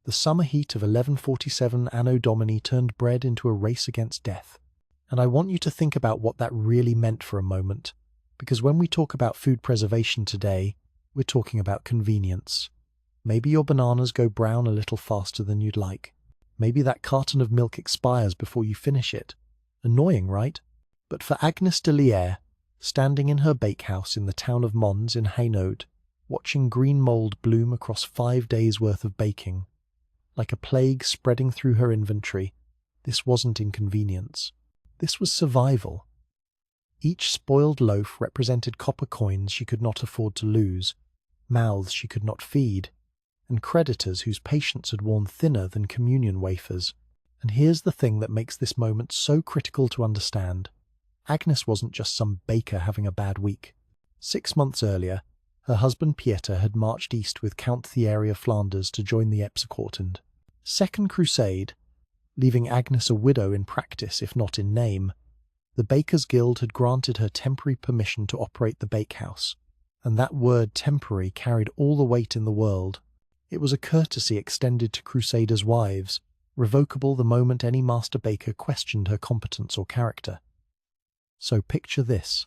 The summer heat of 1147 Anno Domini turned bread into a race against death. And I want you to think about what that really meant for a moment, because when we talk about food preservation today, we're talking about convenience. Maybe your bananas go brown a little faster than you'd like. Maybe that carton of milk expires before you finish it. Annoying, right? But for Agnes de Lier, standing in her bakehouse in the town of Mons in Hainaut, watching green mould bloom across 5 days' worth of baking, like a plague spreading through her inventory, this wasn't inconvenience. This was survival. Each spoiled loaf represented copper coins she could not afford to lose, mouths she could not feed, and creditors whose patience had worn thinner than communion wafers. And here's the thing that makes this moment so critical to understand. Agnes wasn't just some baker having a bad week. 6 months earlier, her husband Pieter had marched east with Count Thierry of Flanders to join the Epsecourtend. Second Crusade, leaving Agnes a widow in practice if not in name. The Bakers' Guild had granted her temporary permission to operate the bakehouse, and that word temporary carried all the weight in the world. It was a courtesy extended to Crusaders' wives, revocable the moment any master baker questioned her competence or character. So picture this.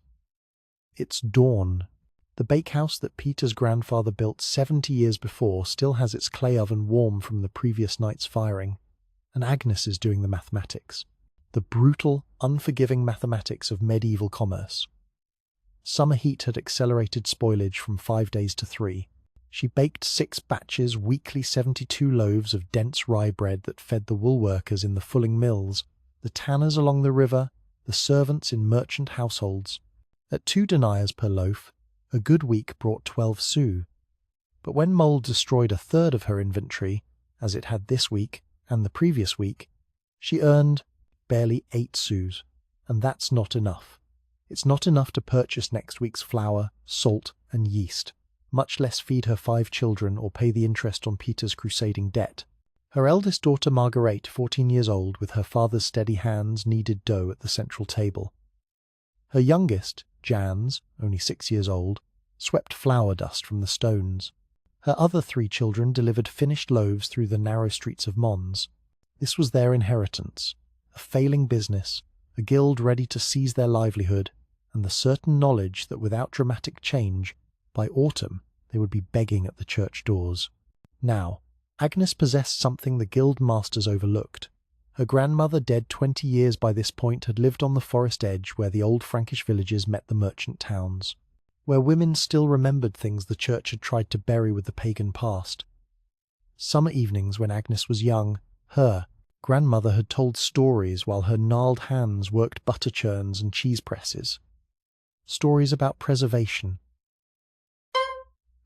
It's dawn. The bakehouse that Peter's grandfather built 70 years before still has its clay oven warm from the previous night's firing, and Agnes is doing the mathematics. The brutal, unforgiving mathematics of medieval commerce. Summer heat had accelerated spoilage from 5 days to 3. She baked 6 batches, weekly 72 loaves of dense rye bread that fed the wool workers in the fulling mills, the tanners along the river, the servants in merchant households. At 2 deniers per loaf, a good week brought 12 sous. But when mould destroyed a third of her inventory, as it had this week and the previous week, she earned barely 8 sous, and that's not enough. It's not enough to purchase next week's flour, salt, and yeast, much less feed her 5 children or pay the interest on Peter's crusading debt. Her eldest daughter Marguerite, 14 years old, with her father's steady hands, kneaded dough at the central table. Her youngest, Jans, only 6 years old, swept flour dust from the stones. Her other 3 children delivered finished loaves through the narrow streets of Mons. This was their inheritance, a failing business, a guild ready to seize their livelihood, and the certain knowledge that without dramatic change, by autumn they would be begging at the church doors. Now, Agnes possessed something the guild masters overlooked. Her grandmother, dead 20 years by this point, had lived on the forest edge where the old Frankish villages met the merchant towns, where women still remembered things the church had tried to bury with the pagan past. Summer evenings when Agnes was young, her grandmother had told stories while her gnarled hands worked butter churns and cheese presses. Stories about preservation,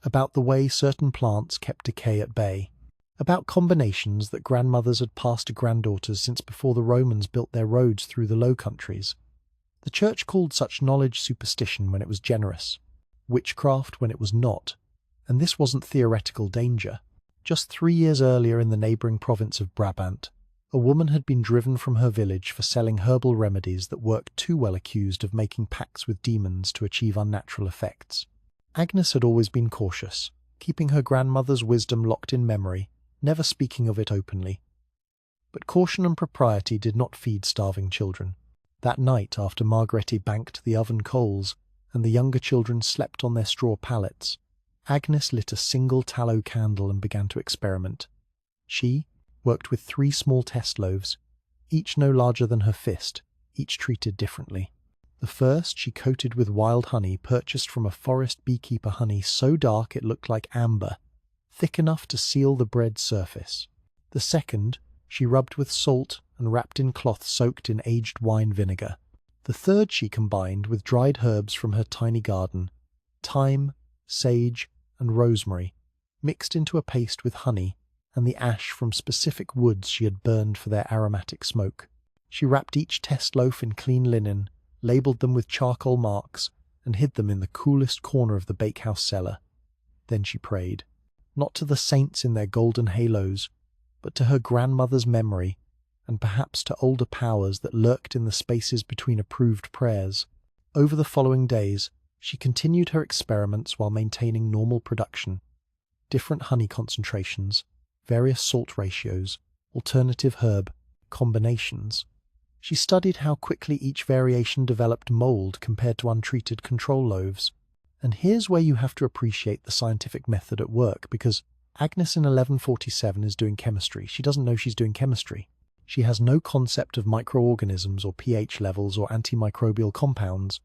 about the way certain plants kept decay at bay, about combinations that grandmothers had passed to granddaughters since before the Romans built their roads through the Low Countries. The church called such knowledge superstition when it was generous, witchcraft when it was not, and this wasn't theoretical danger. Just 3 years earlier in the neighbouring province of Brabant, a woman had been driven from her village for selling herbal remedies that worked too well, accused of making pacts with demons to achieve unnatural effects. Agnes had always been cautious, keeping her grandmother's wisdom locked in memory, never speaking of it openly. But caution and propriety did not feed starving children. That night, after Margrethe banked the oven coals and the younger children slept on their straw pallets, Agnes lit a single tallow candle and began to experiment. She worked with 3 small test loaves, each no larger than her fist, each treated differently. The first she coated with wild honey purchased from a forest beekeeper, honey so dark it looked like amber, thick enough to seal the bread's surface. The second she rubbed with salt and wrapped in cloth soaked in aged wine vinegar. The third she combined with dried herbs from her tiny garden, thyme, sage, and rosemary, mixed into a paste with honey and the ash from specific woods she had burned for their aromatic smoke. She wrapped each test loaf in clean linen, labelled them with charcoal marks, and hid them in the coolest corner of the bakehouse cellar. Then she prayed, not to the saints in their golden halos, but to her grandmother's memory, and perhaps to older powers that lurked in the spaces between approved prayers. Over the following days, she continued her experiments while maintaining normal production. Different honey concentrations, various salt ratios, alternative herb combinations. She studied how quickly each variation developed mold compared to untreated control loaves. And here's where you have to appreciate the scientific method at work, because Agnes in 1147 is doing chemistry. She doesn't know she's doing chemistry. She has no concept of microorganisms or pH levels or antimicrobial compounds,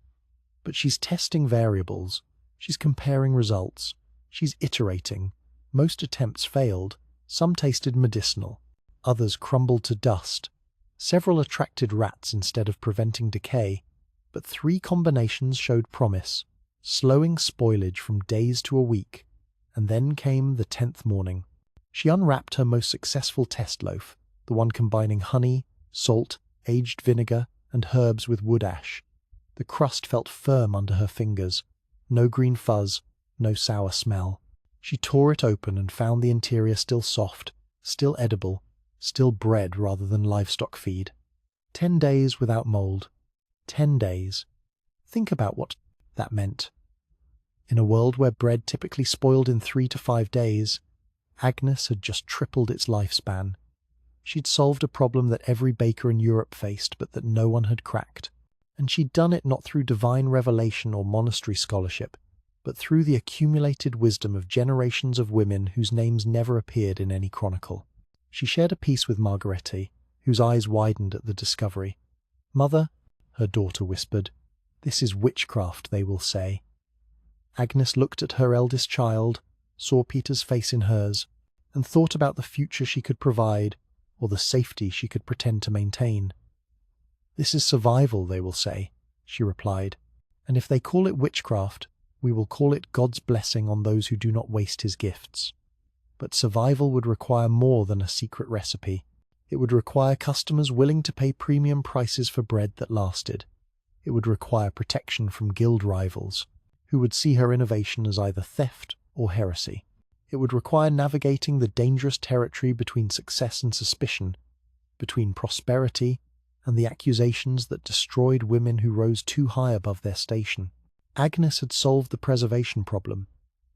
but she's testing variables. She's comparing results. She's iterating. Most attempts failed. Some tasted medicinal. Others crumbled to dust. Several attracted rats instead of preventing decay, but 3 combinations showed promise, slowing spoilage from days to a week. And then came the 10th morning. She unwrapped her most successful test loaf, the one combining honey, salt, aged vinegar, and herbs with wood ash. The crust felt firm under her fingers. No green fuzz, no sour smell. She tore it open and found the interior still soft, still edible, still bread rather than livestock feed. 10 days without mold. 10 days. Think about what that meant. In a world where bread typically spoiled in 3 to 5 days, Agnes had just tripled its lifespan. She'd solved a problem that every baker in Europe faced, but that no one had cracked. And she'd done it not through divine revelation or monastery scholarship, but through the accumulated wisdom of generations of women whose names never appeared in any chronicle. She shared a piece with Margarete, whose eyes widened at the discovery. "Mother," her daughter whispered, "this is witchcraft, they will say." Agnes looked at her eldest child, saw Peter's face in hers, and thought about the future she could provide, or the safety she could pretend to maintain. "This is survival, they will say," she replied, "and if they call it witchcraft, we will call it God's blessing on those who do not waste his gifts. But survival would require more than a secret recipe. It would require customers willing to pay premium prices for bread that lasted. It would require protection from guild rivals, who would see her innovation as either theft or heresy. It would require navigating the dangerous territory between success and suspicion, between prosperity and the accusations that destroyed women who rose too high above their station. Agnes had solved the preservation problem.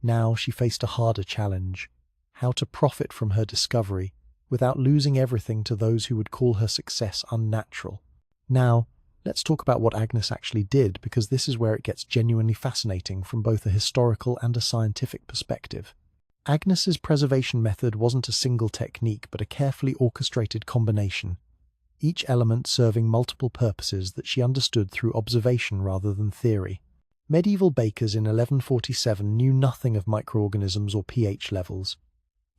Now she faced a harder challenge: how to profit from her discovery without losing everything to those who would call her success unnatural. Now, let's talk about what Agnes actually did, because this is where it gets genuinely fascinating from both a historical and a scientific perspective. Agnes's preservation method wasn't a single technique, but a carefully orchestrated combination, each element serving multiple purposes that she understood through observation rather than theory. Medieval bakers in 1147 knew nothing of microorganisms or pH levels,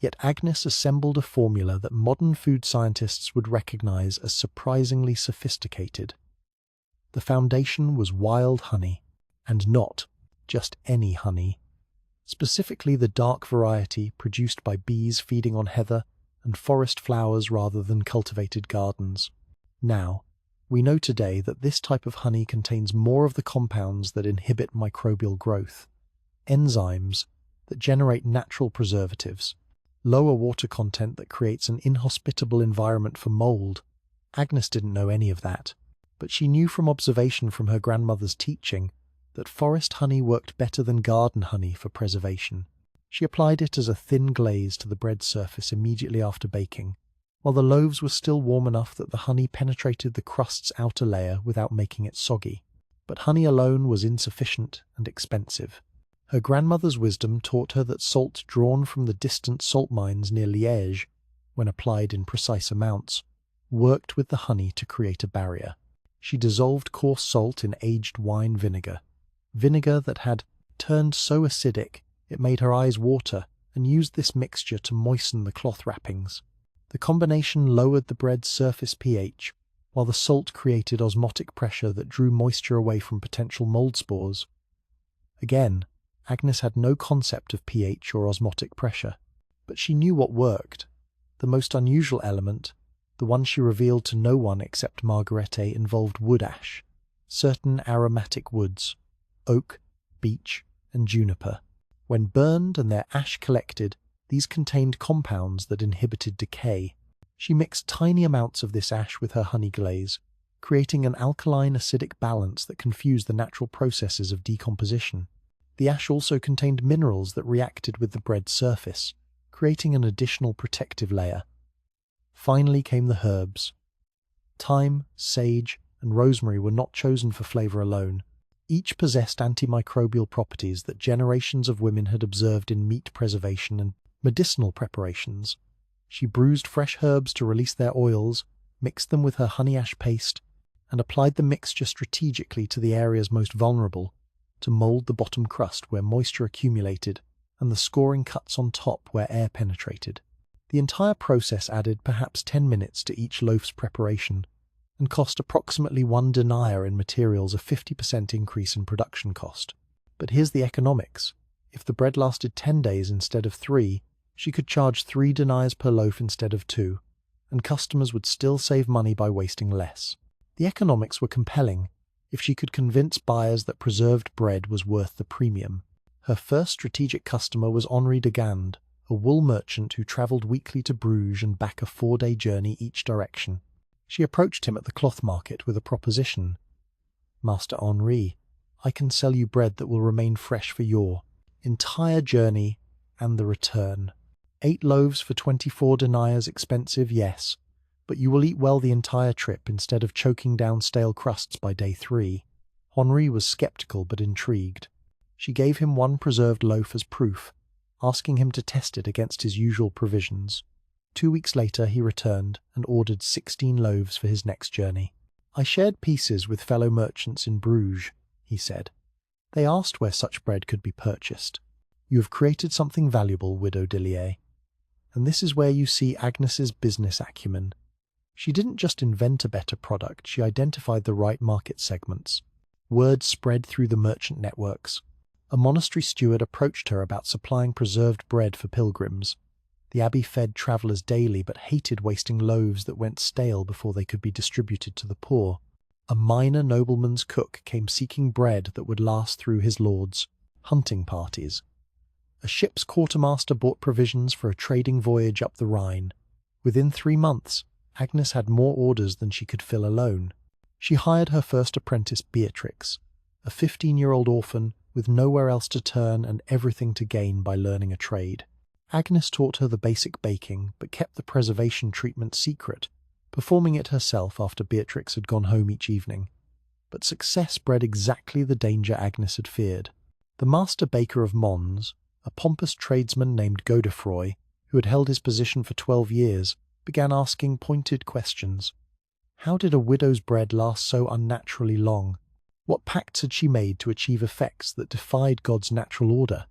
yet Agnes assembled a formula that modern food scientists would recognize as surprisingly sophisticated. The foundation was wild honey, and not just any honey. Specifically the dark variety produced by bees feeding on heather and forest flowers rather than cultivated gardens. Now, we know today that this type of honey contains more of the compounds that inhibit microbial growth, enzymes that generate natural preservatives, lower water content that creates an inhospitable environment for mold. Agnes didn't know any of that, but she knew from observation from her grandmother's teaching that forest honey worked better than garden honey for preservation. She applied it as a thin glaze to the bread surface immediately after baking, while the loaves were still warm enough that the honey penetrated the crust's outer layer without making it soggy. But honey alone was insufficient and expensive. Her grandmother's wisdom taught her that salt drawn from the distant salt mines near Liège, when applied in precise amounts, worked with the honey to create a barrier. She dissolved coarse salt in aged wine vinegar that had turned so acidic it made her eyes water, and used this mixture to moisten the cloth wrappings. The combination lowered the bread's surface pH, while the salt created osmotic pressure that drew moisture away from potential mold spores. Again, Agnes had no concept of pH or osmotic pressure, but she knew what worked. The most unusual element, the one she revealed to no one except Margarete, involved wood ash, certain aromatic woods, oak, beech, and juniper. When burned and their ash collected, these contained compounds that inhibited decay. She mixed tiny amounts of this ash with her honey glaze, creating an alkaline-acidic balance that confused the natural processes of decomposition. The ash also contained minerals that reacted with the bread's surface, creating an additional protective layer. Finally came the herbs. Thyme, sage, and rosemary were not chosen for flavor alone. Each possessed antimicrobial properties that generations of women had observed in meat preservation and medicinal preparations. She bruised fresh herbs to release their oils, mixed them with her honey ash paste, and applied the mixture strategically to the areas most vulnerable, to mold the bottom crust where moisture accumulated and the scoring cuts on top where air penetrated. The entire process added perhaps 10 minutes to each loaf's preparation and cost approximately 1 denier in materials, a 50% increase in production cost. But here's the economics. If the bread lasted 10 days instead of 3, she could charge 3 deniers per loaf instead of 2, and customers would still save money by wasting less. The economics were compelling if she could convince buyers that preserved bread was worth the premium. Her first strategic customer was Henri de Gand, a wool merchant who travelled weekly to Bruges and back a 4-day journey each direction. She approached him at the cloth market with a proposition. "Master Henri, I can sell you bread that will remain fresh for your entire journey and the return. 8 loaves for 24 deniers, expensive, yes, but you will eat well the entire trip instead of choking down stale crusts by day 3. Henri was sceptical but intrigued. She gave him 1 preserved loaf as proof, asking him to test it against his usual provisions. 2 weeks later he returned and ordered 16 loaves for his next journey. "I shared pieces with fellow merchants in Bruges," he said. "They asked where such bread could be purchased. You have created something valuable, Widow Dillier. And this is where you see Agnes's business acumen. She didn't just invent a better product, she identified the right market segments. Word spread through the merchant networks. A monastery steward approached her about supplying preserved bread for pilgrims. The abbey fed travellers daily but hated wasting loaves that went stale before they could be distributed to the poor. A minor nobleman's cook came seeking bread that would last through his lord's hunting parties. A ship's quartermaster bought provisions for a trading voyage up the Rhine. Within 3 months, Agnes had more orders than she could fill alone. She hired her first apprentice, Beatrix, a 15-year-old orphan with nowhere else to turn and everything to gain by learning a trade. Agnes taught her the basic baking, but kept the preservation treatment secret, performing it herself after Beatrix had gone home each evening. But success bred exactly the danger Agnes had feared. The master baker of Mons, a pompous tradesman named Godefroy, who had held his position for 12 years, began asking pointed questions. How did a widow's bread last so unnaturally long? What pacts had she made to achieve effects that defied God's natural order?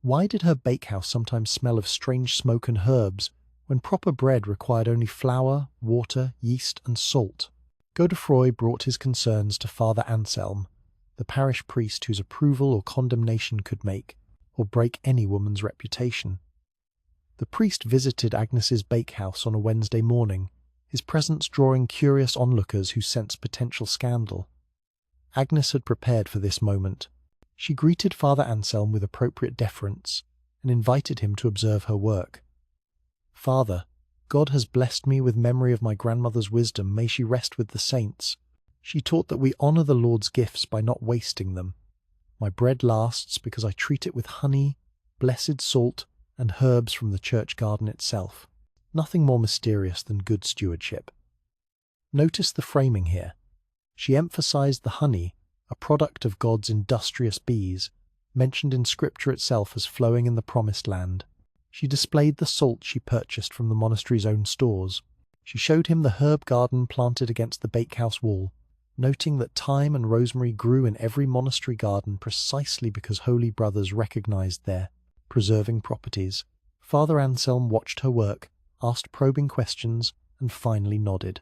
Why did her bakehouse sometimes smell of strange smoke and herbs, when proper bread required only flour, water, yeast, and salt? Godefroy brought his concerns to Father Anselm, the parish priest whose approval or condemnation could make or break any woman's reputation. The priest visited Agnes's bakehouse on a Wednesday morning, his presence drawing curious onlookers who sensed potential scandal. Agnes had prepared for this moment. She greeted Father Anselm with appropriate deference and invited him to observe her work. "Father, God has blessed me with memory of my grandmother's wisdom. May she rest with the saints. She taught that we honor the Lord's gifts by not wasting them. My bread lasts because I treat it with honey, blessed salt, and herbs from the church garden itself. Nothing more mysterious than good stewardship." Notice the framing here. She emphasized the honey, a product of God's industrious bees, mentioned in Scripture itself as flowing in the Promised Land. She displayed the salt she purchased from the monastery's own stores. She showed him the herb garden planted against the bakehouse wall, noting that thyme and rosemary grew in every monastery garden precisely because holy brothers recognized their preserving properties. Father Anselm watched her work, asked probing questions, and finally nodded.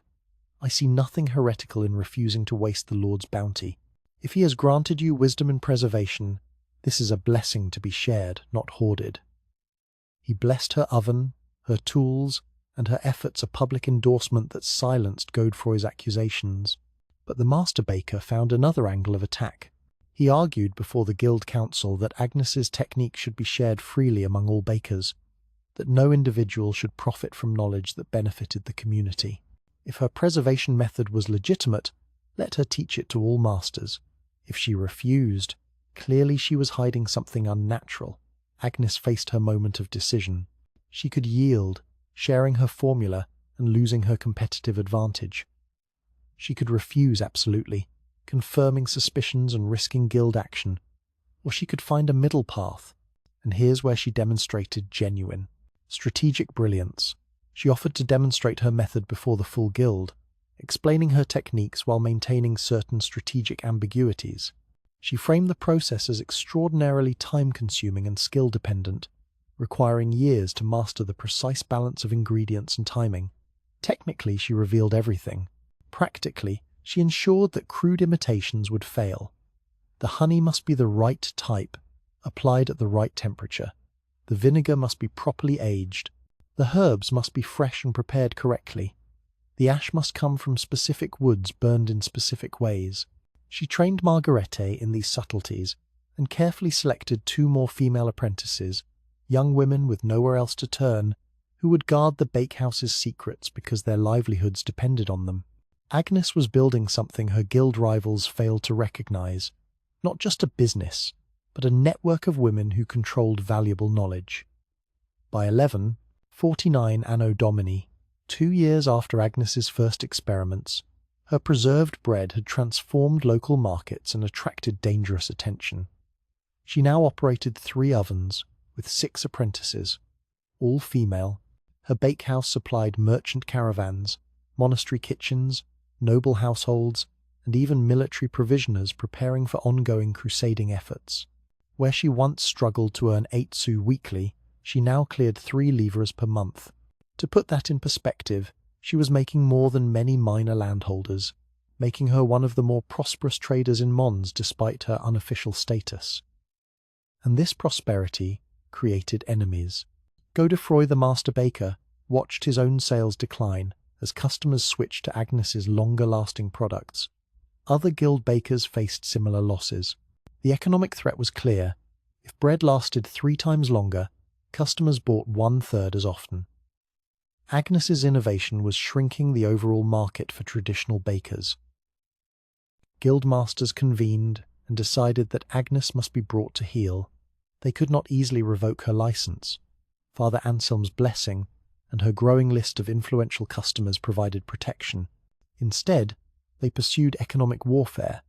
"I see nothing heretical in refusing to waste the Lord's bounty. If he has granted you wisdom and preservation, this is a blessing to be shared, not hoarded." He blessed her oven, her tools, and her efforts, a public endorsement that silenced Godefroy's accusations. But the master baker found another angle of attack. He argued before the guild council that Agnes's technique should be shared freely among all bakers, that no individual should profit from knowledge that benefited the community. If her preservation method was legitimate, let her teach it to all masters. If she refused, clearly she was hiding something unnatural. Agnes faced her moment of decision. She could yield, sharing her formula and losing her competitive advantage. She could refuse absolutely, confirming suspicions and risking guild action. Or she could find a middle path, and here's where she demonstrated genuine, strategic brilliance. She offered to demonstrate her method before the full guild, explaining her techniques while maintaining certain strategic ambiguities. She framed the process as extraordinarily time-consuming and skill-dependent, requiring years to master the precise balance of ingredients and timing. Technically, she revealed everything. Practically, she ensured that crude imitations would fail. The honey must be the right type, applied at the right temperature. The vinegar must be properly aged. The herbs must be fresh and prepared correctly. The ash must come from specific woods burned in specific ways. She trained Margarete in these subtleties and carefully selected 2 more female apprentices, young women with nowhere else to turn, who would guard the bakehouse's secrets because their livelihoods depended on them. Agnes was building something her guild rivals failed to recognize. Not just a business, but a network of women who controlled valuable knowledge. By 1149 Anno Domini, 2 years after Agnes's first experiments, her preserved bread had transformed local markets and attracted dangerous attention. She now operated 3 ovens, with 6 apprentices, all female. Her bakehouse supplied merchant caravans, monastery kitchens, noble households, and even military provisioners preparing for ongoing crusading efforts. Where she once struggled to earn 8 sous weekly, she now cleared 3 livres per month. To put that in perspective, she was making more than many minor landholders, making her one of the more prosperous traders in Mons despite her unofficial status. And this prosperity created enemies. Godefroy the master baker watched his own sales decline as customers switched to Agnes's longer-lasting products. Other guild bakers faced similar losses. The economic threat was clear. If bread lasted 3 times longer, customers bought 1/3 as often. Agnes's innovation was shrinking the overall market for traditional bakers. Guildmasters convened and decided that Agnes must be brought to heel. They could not easily revoke her license. Father Anselm's blessing and her growing list of influential customers provided protection. Instead, they pursued economic warfare.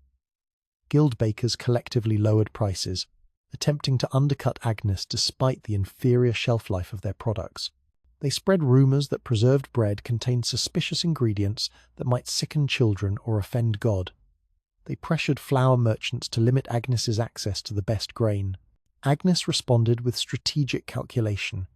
Guild bakers collectively lowered prices, attempting to undercut Agnes despite the inferior shelf life of their products. They spread rumors that preserved bread contained suspicious ingredients that might sicken children or offend God. They pressured flour merchants to limit Agnes's access to the best grain. Agnes responded with strategic calculation.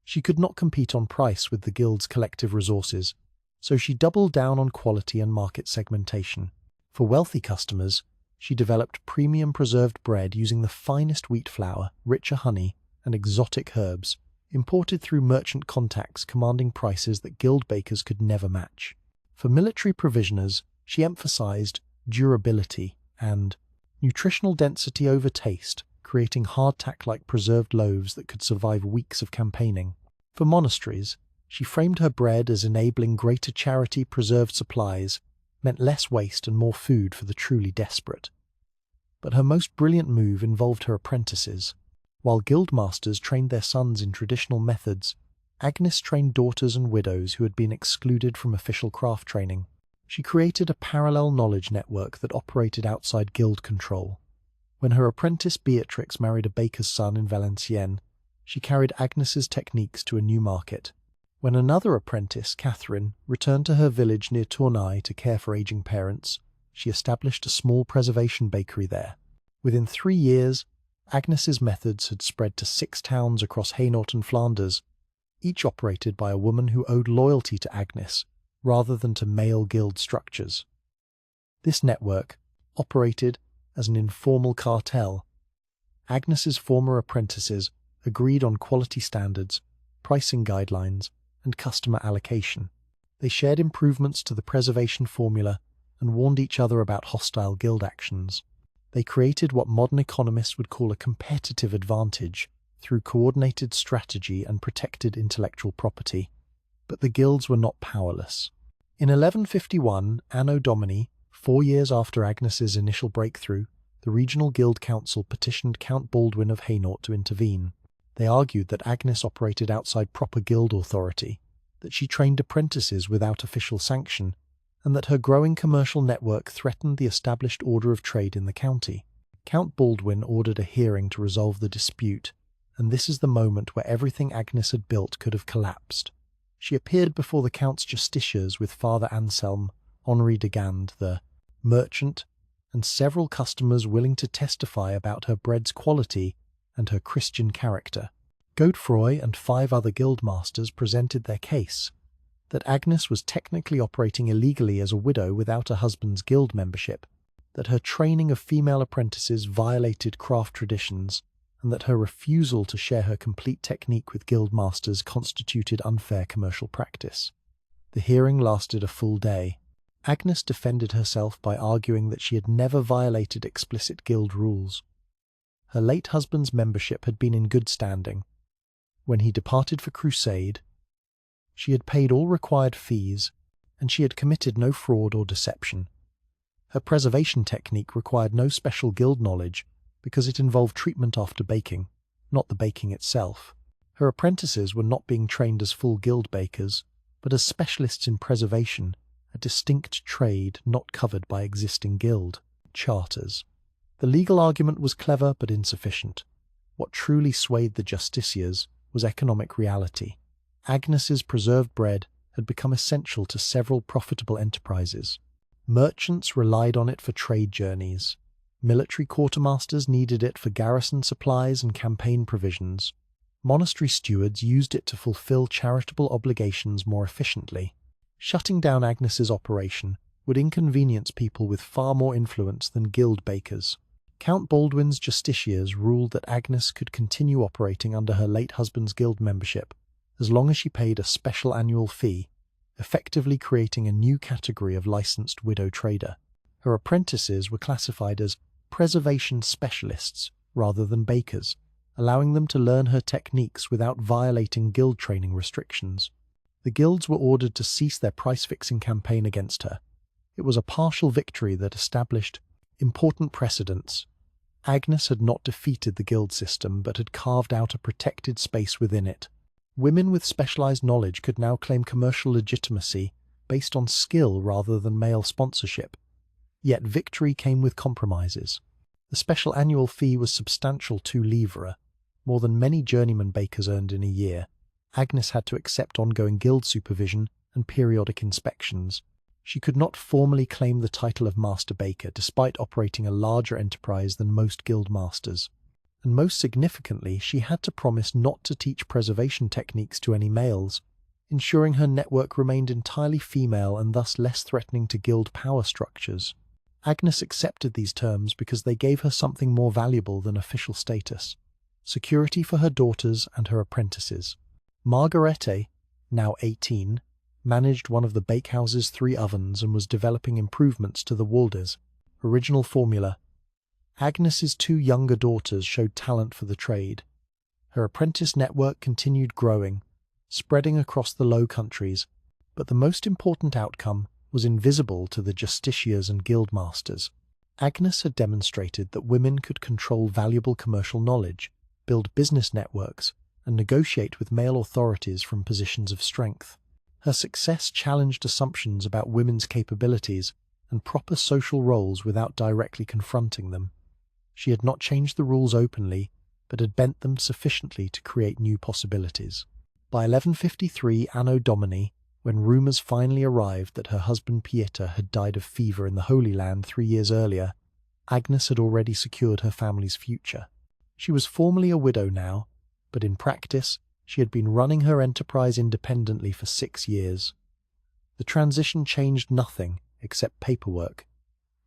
She could not compete on price with the guild's collective resources, so she doubled down on quality and market segmentation. For wealthy customers, she developed premium preserved bread using the finest wheat flour, richer honey, and exotic herbs, imported through merchant contacts commanding prices that guild bakers could never match. For military provisioners, she emphasized durability and nutritional density over taste, creating hardtack-like preserved loaves that could survive weeks of campaigning. For monasteries, she framed her bread as enabling greater charity. Preserved supplies meant less waste and more food for the truly desperate. But her most brilliant move involved her apprentices. While guildmasters trained their sons in traditional methods, Agnes trained daughters and widows who had been excluded from official craft training. She created a parallel knowledge network that operated outside guild control. When her apprentice Beatrix married a baker's son in Valenciennes, she carried Agnes's techniques to a new market. When another apprentice, Catherine, returned to her village near Tournai to care for aging parents, she established a small preservation bakery there. Within 3 years, Agnes's methods had spread to 6 towns across Hainaut and Flanders, each operated by a woman who owed loyalty to Agnes rather than to male guild structures. This network operated as an informal cartel. Agnes's former apprentices agreed on quality standards, pricing guidelines, and customer allocation. They shared improvements to the preservation formula and warned each other about hostile guild actions. They created what modern economists would call a competitive advantage through coordinated strategy and protected intellectual property. But the guilds were not powerless. In 1151, Anno Domini, 4 years after Agnes's initial breakthrough, the regional guild council petitioned Count Baldwin of Hainaut to intervene. They argued that Agnes operated outside proper guild authority, that she trained apprentices without official sanction, and that her growing commercial network threatened the established order of trade in the county. Count Baldwin ordered a hearing to resolve the dispute, and this is the moment where everything Agnes had built could have collapsed. She appeared before the Count's justiciars with Father Anselm, Henri de Gand, the merchant, and several customers willing to testify about her bread's quality and her Christian character. Godefroy and 5 other guildmasters presented their case, that Agnes was technically operating illegally as a widow without a husband's guild membership, that her training of female apprentices violated craft traditions, and that her refusal to share her complete technique with guildmasters constituted unfair commercial practice. The hearing lasted a full day. Agnes defended herself by arguing that she had never violated explicit guild rules. Her late husband's membership had been in good standing. When he departed for crusade, she had paid all required fees, and she had committed no fraud or deception. Her preservation technique required no special guild knowledge because it involved treatment after baking, not the baking itself. Her apprentices were not being trained as full guild bakers, but as specialists in preservation, a distinct trade not covered by existing guild charters. The legal argument was clever but insufficient. What truly swayed the justiciars was economic reality. Agnes's preserved bread had become essential to several profitable enterprises. Merchants relied on it for trade journeys. Military quartermasters needed it for garrison supplies and campaign provisions. Monastery stewards used it to fulfill charitable obligations more efficiently. Shutting down Agnes's operation would inconvenience people with far more influence than guild bakers. Count Baldwin's justiciars ruled that Agnes could continue operating under her late husband's guild membership as long as she paid a special annual fee, effectively creating a new category of licensed widow trader. Her apprentices were classified as preservation specialists rather than bakers, allowing them to learn her techniques without violating guild training restrictions. The guilds were ordered to cease their price-fixing campaign against her. It was a partial victory that established important precedents. Agnes had not defeated the guild system, but had carved out a protected space within it. Women with specialized knowledge could now claim commercial legitimacy based on skill rather than male sponsorship. Yet victory came with compromises. The special annual fee was substantial 2 livres, more than many journeyman bakers earned in a year. Agnes had to accept ongoing guild supervision and periodic inspections. She could not formally claim the title of master baker despite operating a larger enterprise than most guild masters. And most significantly, she had to promise not to teach preservation techniques to any males, ensuring her network remained entirely female and thus less threatening to guild power structures. Agnes accepted these terms because they gave her something more valuable than official status: security for her daughters and her apprentices. Margarete, now 18, managed one of the bakehouse's 3 ovens and was developing improvements to the Walder's original formula. Agnes's 2 younger daughters showed talent for the trade. Her apprentice network continued growing, spreading across the Low Countries, but the most important outcome was invisible to the justiciars and guildmasters. Agnes had demonstrated that women could control valuable commercial knowledge, build business networks, and negotiate with male authorities from positions of strength. Her success challenged assumptions about women's capabilities and proper social roles without directly confronting them. She had not changed the rules openly, but had bent them sufficiently to create new possibilities. By 1153 Anno Domini, when rumours finally arrived that her husband Pieter had died of fever in the Holy Land 3 years earlier, Agnes had already secured her family's future. She was formally a widow now, but in practice, she had been running her enterprise independently for 6 years. The transition changed nothing except paperwork.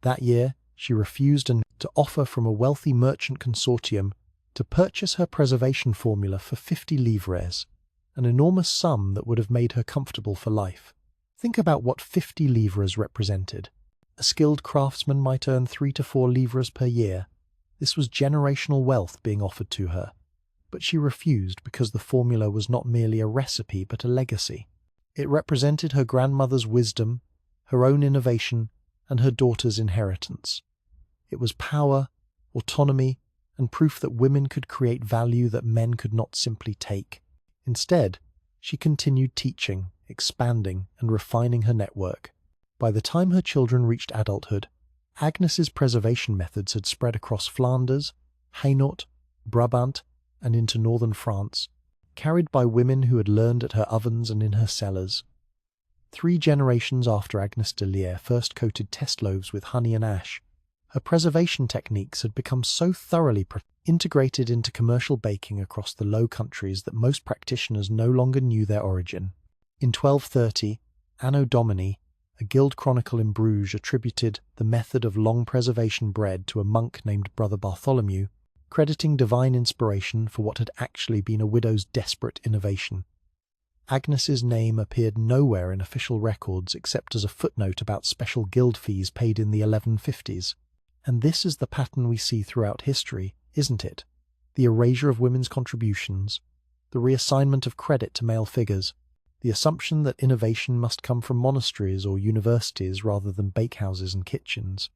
That year, she refused to offer from a wealthy merchant consortium to purchase her preservation formula for 50 livres, an enormous sum that would have made her comfortable for life. Think about what 50 livres represented. A skilled craftsman might earn 3 to 4 livres per year. This was generational wealth being offered to her. But she refused because the formula was not merely a recipe but a legacy. It represented her grandmother's wisdom, her own innovation, and her daughter's inheritance. It was power, autonomy, and proof that women could create value that men could not simply take. Instead, she continued teaching, expanding, and refining her network. By the time her children reached adulthood, Agnes's preservation methods had spread across Flanders, Hainaut, Brabant, and into northern France, carried by women who had learned at her ovens and in her cellars. 3 generations after Agnes de Lier first coated test loaves with honey and ash, her preservation techniques had become so thoroughly integrated into commercial baking across the Low Countries that most practitioners no longer knew their origin. In 1230, Anno Domini, a guild chronicle in Bruges attributed the method of long preservation bread to a monk named Brother Bartholomew, crediting divine inspiration for what had actually been a widow's desperate innovation. Agnes's name appeared nowhere in official records except as a footnote about special guild fees paid in the 1150s. And this is the pattern we see throughout history, isn't it? The erasure of women's contributions, the reassignment of credit to male figures, the assumption that innovation must come from monasteries or universities rather than bakehouses and kitchens.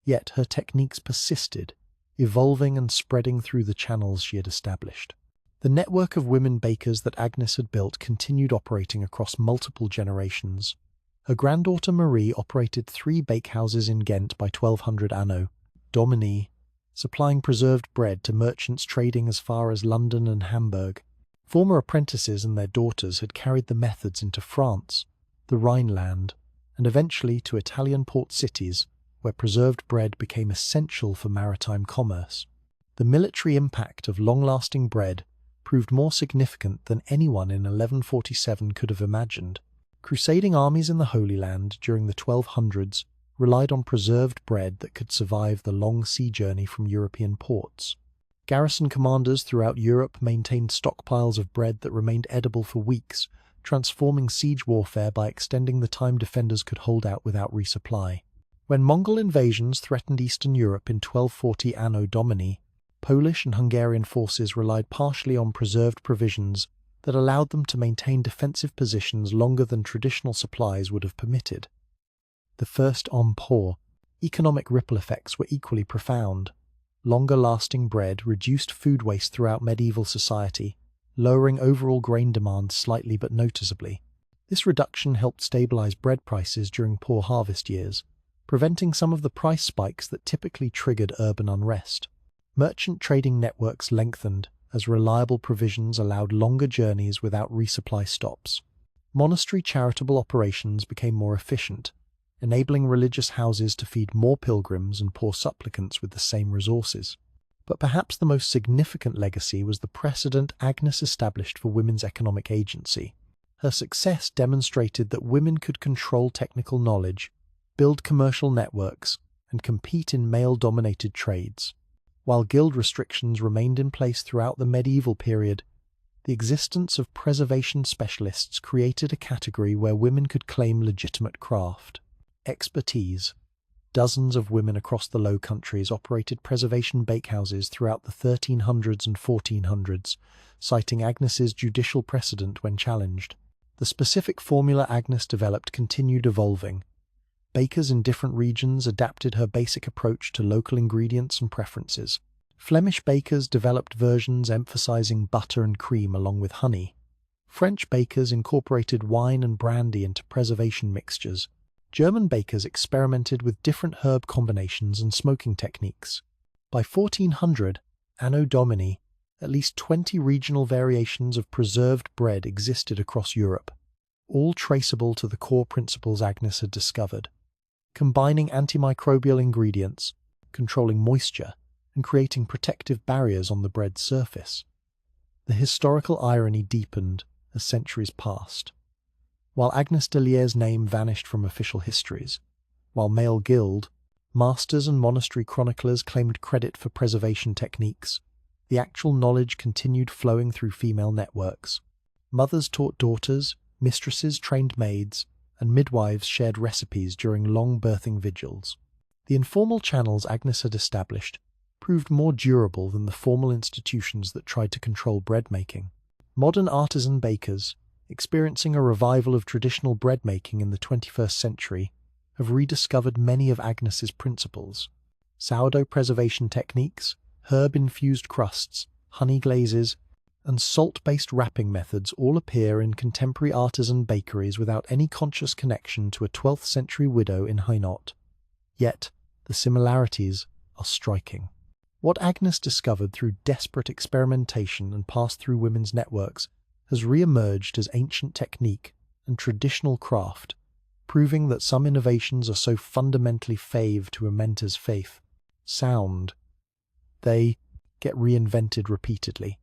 Yet her techniques persisted, evolving and spreading through the channels she had established. The network of women bakers that Agnes had built continued operating across multiple generations. Her granddaughter Marie operated 3 bakehouses in Ghent by 1200 Anno Domini, supplying preserved bread to merchants trading as far as London and Hamburg. Former apprentices and their daughters had carried the methods into France, the Rhineland, and eventually to Italian port cities, where preserved bread became essential for maritime commerce. The military impact of long-lasting bread proved more significant than anyone in 1147 could have imagined. Crusading armies in the Holy Land during the 1200s relied on preserved bread that could survive the long sea journey from European ports. Garrison commanders throughout Europe maintained stockpiles of bread that remained edible for weeks, transforming siege warfare by extending the time defenders could hold out without resupply. When Mongol invasions threatened Eastern Europe in 1240 Anno Domini, Polish and Hungarian forces relied partially on preserved provisions that allowed them to maintain defensive positions longer than traditional supplies would have permitted. The first empire, economic ripple effects were equally profound. Longer-lasting bread reduced food waste throughout medieval society, lowering overall grain demand slightly but noticeably. This reduction helped stabilize bread prices during poor harvest years, preventing some of the price spikes that typically triggered urban unrest. Merchant trading networks lengthened as reliable provisions allowed longer journeys without resupply stops. Monastery charitable operations became more efficient, enabling religious houses to feed more pilgrims and poor supplicants with the same resources. But perhaps the most significant legacy was the precedent Agnes established for women's economic agency. Her success demonstrated that women could control technical knowledge, build commercial networks, and compete in male-dominated trades. While guild restrictions remained in place throughout the medieval period, the existence of preservation specialists created a category where women could claim legitimate craft. Expertise. Dozens of women across the Low Countries operated preservation bakehouses throughout the 1300s and 1400s, citing Agnes's judicial precedent when challenged. The specific formula Agnes developed continued evolving. Bakers in different regions adapted her basic approach to local ingredients and preferences. Flemish bakers developed versions emphasizing butter and cream along with honey. French bakers incorporated wine and brandy into preservation mixtures. German bakers experimented with different herb combinations and smoking techniques. By 1400, Anno Domini, at least 20 regional variations of preserved bread existed across Europe, all traceable to the core principles Agnes had discovered. Combining antimicrobial ingredients, controlling moisture, and creating protective barriers on the bread's surface. The historical irony deepened as centuries passed. While Agnes de Lier's name vanished from official histories, while male guild, masters and monastery chroniclers claimed credit for preservation techniques, the actual knowledge continued flowing through female networks. Mothers taught daughters, mistresses trained maids, and midwives shared recipes during long birthing vigils. The informal channels Agnes had established proved more durable than the formal institutions that tried to control bread making. Modern artisan bakers, experiencing a revival of traditional bread making in the 21st century, have rediscovered many of Agnes's principles. Sourdough preservation techniques Herb-infused crusts, honey glazes, and salt-based wrapping methods all appear in contemporary artisan bakeries without any conscious connection to a 12th century widow in Hainaut. Yet, the similarities are striking. What Agnes discovered through desperate experimentation and passed through women's networks has re-emerged as ancient technique and traditional craft, proving that some innovations are so fundamentally fave to a mentor's faith, sound, they get reinvented repeatedly.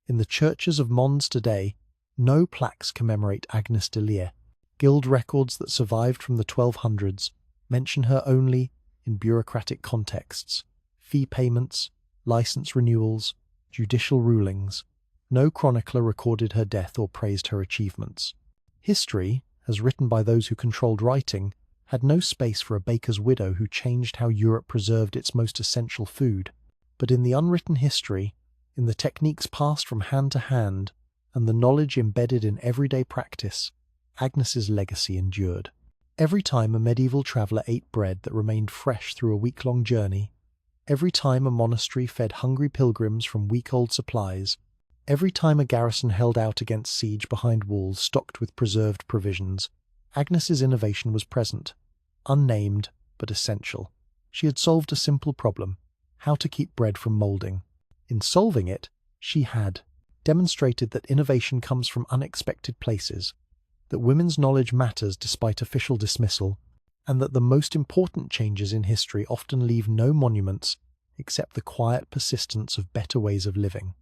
In the churches of Mons today, no plaques commemorate Agnes de Leer. Guild records that survived from the 1200s mention her only in bureaucratic contexts, fee payments, license renewals, judicial rulings. No chronicler recorded her death or praised her achievements. History, as written by those who controlled writing, had no space for a baker's widow who changed how Europe preserved its most essential food. But in the unwritten history, in the techniques passed from hand to hand, and the knowledge embedded in everyday practice, Agnes's legacy endured. Every time a medieval traveller ate bread that remained fresh through a week-long journey, every time a monastery fed hungry pilgrims from week-old supplies, every time a garrison held out against siege behind walls stocked with preserved provisions, Agnes's innovation was present, unnamed but essential. She had solved a simple problem: how to keep bread from moulding. In solving it, she had demonstrated that innovation comes from unexpected places, that women's knowledge matters despite official dismissal, and that the most important changes in history often leave no monuments except the quiet persistence of better ways of living.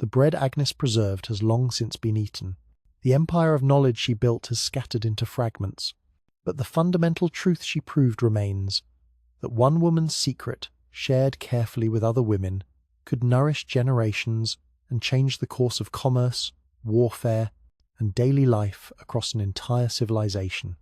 The bread Agnes preserved has long since been eaten. The empire of knowledge she built has scattered into fragments. But the fundamental truth she proved remains, that one woman's secret, shared carefully with other women, could nourish generations and change the course of commerce, warfare, and daily life across an entire civilization.